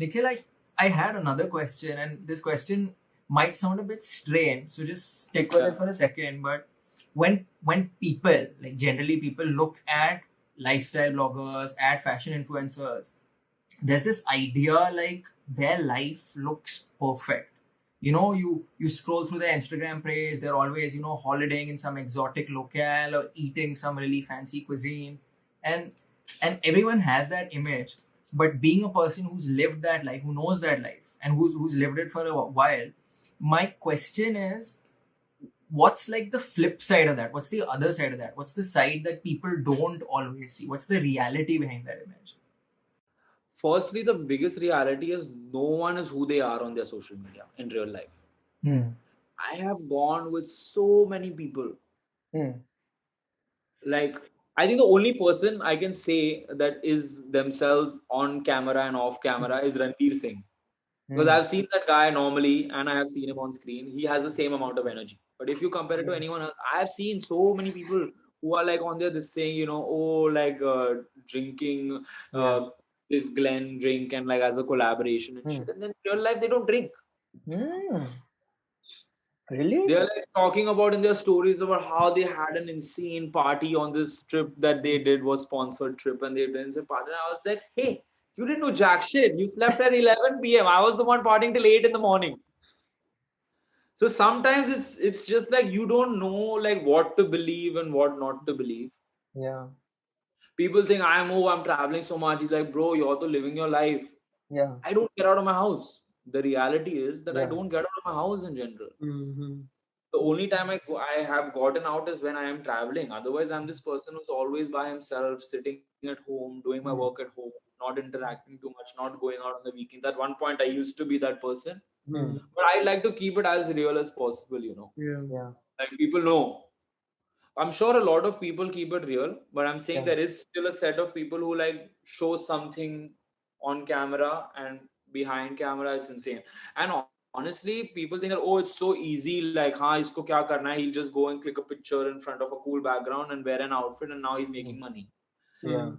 Nikhil, I had another question, and this question might sound a bit strange, so just stick with it for a second. But when people, like generally people, look at lifestyle bloggers, at fashion influencers, there's this idea like their life looks perfect. You scroll through their Instagram page, they're always, holidaying in some exotic locale or eating some really fancy cuisine. And everyone has that image. But being a person who's lived that life, who knows that life, and who's lived it for a while, my question is, what's like the flip side of that? What's the other side of that? What's the side that people don't always see? What's the reality behind that image? Firstly, the biggest reality is no one is who they are on their social media in real life. I have gone with so many people. Like, I think the only person I can say that is themselves on camera and off camera is Ranveer Singh. Because I've seen that guy normally and I have seen him on screen. He has the same amount of energy. But if you compare it to anyone else, I have seen so many people who are like on their this thing, drinking this Glen drink and like as a collaboration and shit. And then in real life, they don't drink. Really? They're like talking about in their stories about how they had an insane party on this trip that they did, was sponsored trip, and they did a party. And I was like, hey, you didn't do jack shit. You slept at 11 p.m. I was the one partying till 8 in the morning. So sometimes it's just like you don't know like what to believe and what not to believe. Yeah. People think I'm traveling so much. He's like, bro, you're living your life. Yeah. I don't get out of my house. The reality is that I don't get out of my house in general. The only time I have gotten out is when I am traveling. Otherwise, I'm this person who's always by himself, sitting at home, doing my work at home, not interacting too much, not going out on the weekends. At one point, I used to be that person. But I like to keep it as real as possible, Yeah. Like people know. I'm sure a lot of people keep it real, but I'm saying there is still a set of people who like show something on camera and behind camera is insane. And honestly, people think that, oh, it's so easy, like, isko kya karna hai? He'll just go and click a picture in front of a cool background and wear an outfit and now he's making money.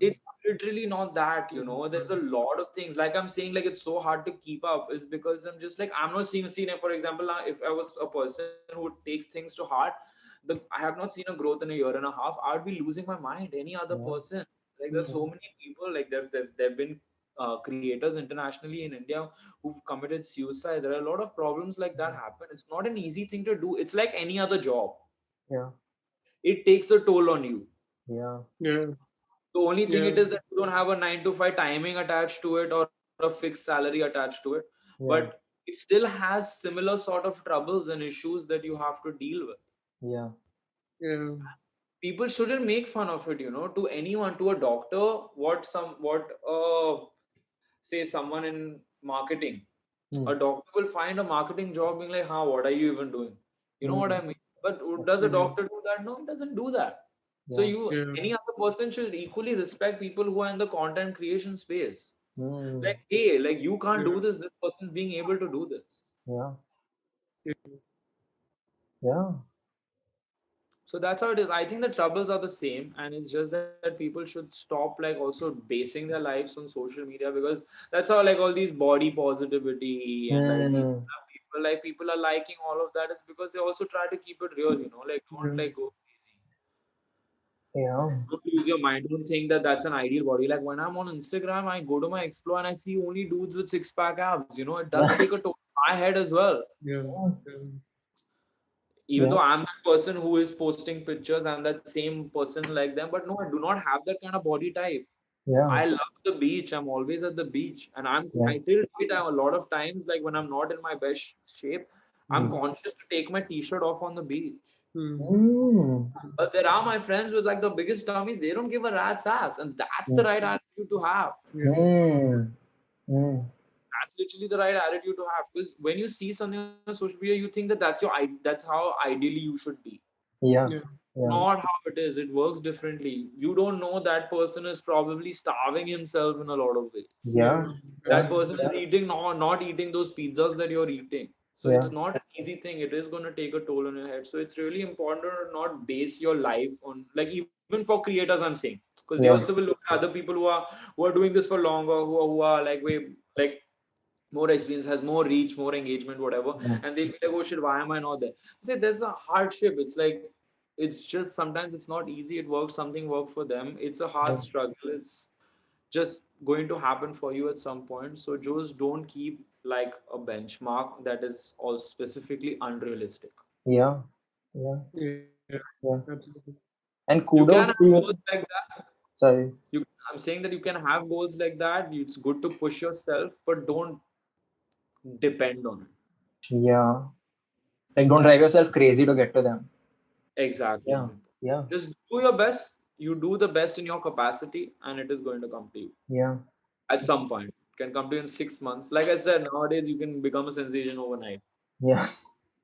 It's literally not that, There's a lot of things. Like I'm saying, like it's so hard to keep up is because I'm just like, I'm not seeing it. For example, if I was a person who takes things to heart, I have not seen a growth in a year and a half, I would be losing my mind. Any other person, like there's so many people, like there've been creators internationally in India who've committed suicide. There are a lot of problems like that happen. It's not an easy thing to do. It's like any other job. Yeah. It takes a toll on you. Yeah. The only thing it is that you don't have a 9 to 5 timing attached to it or a fixed salary attached to it. But it still has similar sort of troubles and issues that you have to deal with. Yeah. People shouldn't make fun of it, to anyone, to a doctor, say someone in marketing. A doctor will find a marketing job being like, what are you even doing? You know what I mean? But does a doctor do that? No, it doesn't do that. So any other person should equally respect people who are in the content creation space. Like, hey, like you can't do this. This person's being able to do this. Yeah. Yeah. So that's how it is. I think the troubles are the same, and it's just that people should stop like also basing their lives on social media, because that's how like all these body positivity and people are liking all of that is because they also try to keep it real, like don't like go crazy. Yeah. Don't lose your mind. Don't think that that's an ideal body. Like when I'm on Instagram, I go to my explore and I see only dudes with 6-pack abs. It does take a toll on my head as well. Even though I'm that person who is posting pictures, I'm that same person like them. But no, I do not have that kind of body type. Yeah. I love the beach. I'm always at the beach, and I till date, a lot of times, like when I'm not in my best shape, I'm conscious to take my t-shirt off on the beach. But there are my friends with like the biggest tummies. They don't give a rat's ass, and that's the right attitude to have. That's literally the right attitude to have, because when you see something on social media, you think that that's how ideally you should be. Yeah. Not how it is. It works differently. You don't know that person is probably starving himself in a lot of ways. Yeah. That person is eating, not eating those pizzas that you're eating. So it's not an easy thing. It is going to take a toll on your head. So it's really important to not base your life on, like, even for creators, I'm saying, because they also will look at other people who are doing this for longer, who are like way like more experience, has more reach, more engagement, whatever, Yeah. and they'll be like, oh shit, why am I not there? Say there's a hardship. It's like, it's just sometimes it's not easy. It works, something worked for them. It's a hard Yeah. struggle. It's just going to happen for you at some point. So just don't keep like a benchmark that is all specifically unrealistic. Yeah. Yeah. Yeah, Yeah. absolutely. And You can kudos have to you. goals like that. Sorry. I'm saying that you can have goals like that. It's good to push yourself, but don't depend on it. Yeah. Like, don't drive yourself crazy to get to them. Exactly. Yeah. Yeah. Just do your best. You do the best in your capacity, and it is going to come to you Yeah. at some point. It can come to you in 6 months. Like I said, nowadays you can become a sensation overnight. Yeah.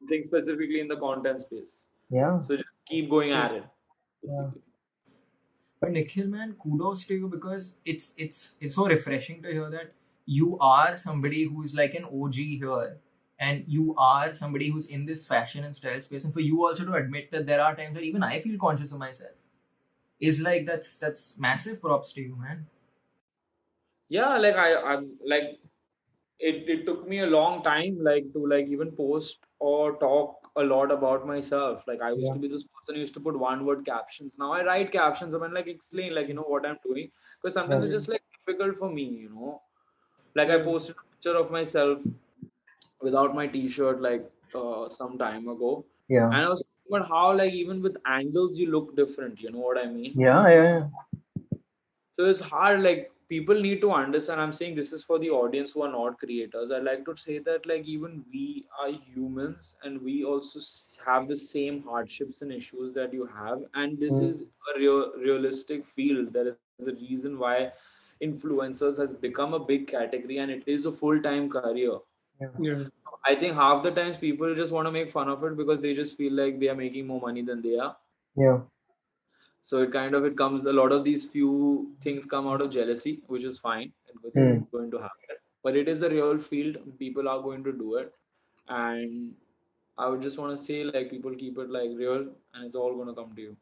Think specifically in the content space. Yeah. So just keep going at it. Yeah. Basically. But Nikhil, man, kudos to you, because it's so refreshing to hear that you are somebody who's like an OG here, and you are somebody who's in this fashion and style space, and for you also to admit that there are times where even I feel conscious of myself is like, that's massive props to you, man. Yeah, like I'm like it took me a long time like to like even post or talk a lot about myself. Like I used Yeah. to be this person who used to put one word captions. Now I write captions. I mean, like explain like what I'm doing, because sometimes it's Yeah. just like difficult for me. Like I posted a picture of myself without my t-shirt like some time ago, Yeah. and I was thinking about how like even with angles you look different. You know what I mean? Yeah. Yeah. So it's hard. Like people need to understand. I'm saying this is for the audience who are not creators. I like to say that like even we are humans, and we also have the same hardships and issues that you have. And this Mm. is a realistic field. There is a reason why influencers has become a big category, and it is a full-time career. Yeah. Yeah. I think half the times people just want to make fun of it because they just feel like they are making more money than they are. Yeah. So it comes, a lot of these few things come out of jealousy, which is fine. It's Mm. going to happen. But it is the real field. People are going to do it. And I would just want to say like people keep it like real, and it's all going to come to you.